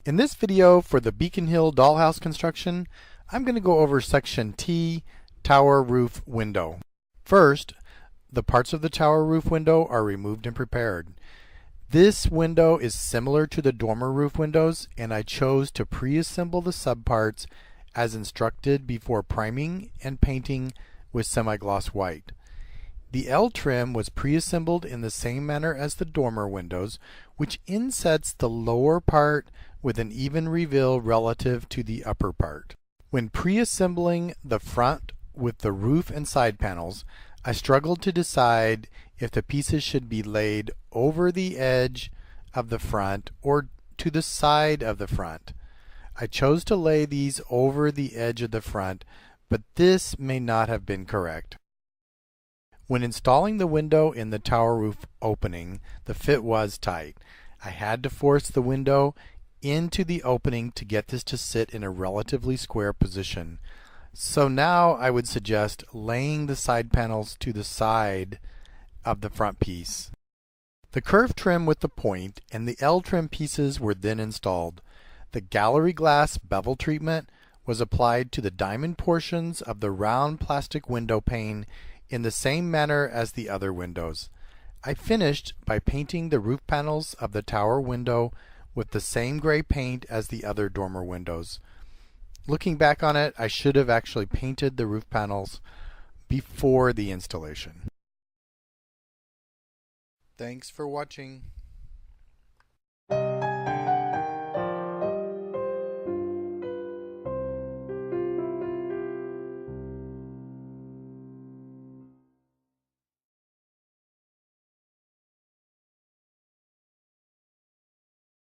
In this video for the Beacon Hill Dollhouse construction, I'm going to go over section T, tower roof window. First, the parts of the tower roof window are removed and prepared. This window is similar to the dormer roof windows, and I chose to pre-assemble the subparts as instructed before priming and painting with semi-gloss white. The L trim was pre-assembled in the same manner as the dormer windows, which insets the lower part with an even reveal relative to the upper part. When pre-assembling the front with the roof and side panels, I struggled to decide if the pieces should be laid over the edge of the front or to the side of the front. I chose to lay these over the edge of the front, but this may not have been correct. When installing the window in the tower roof opening, the fit was tight. I had to force the window into the opening to get this to sit in a relatively square position. So now I would suggest laying the side panels to the side of the front piece. The curved trim with the point and the L trim pieces were then installed. The gallery glass bevel treatment was applied to the diamond portions of the round plastic window pane in the same manner as the other windows. I finished by painting the roof panels of the tower window with the same gray paint as the other dormer windows. Looking back on it, I should have actually painted the roof panels before the installation. Thanks for watching.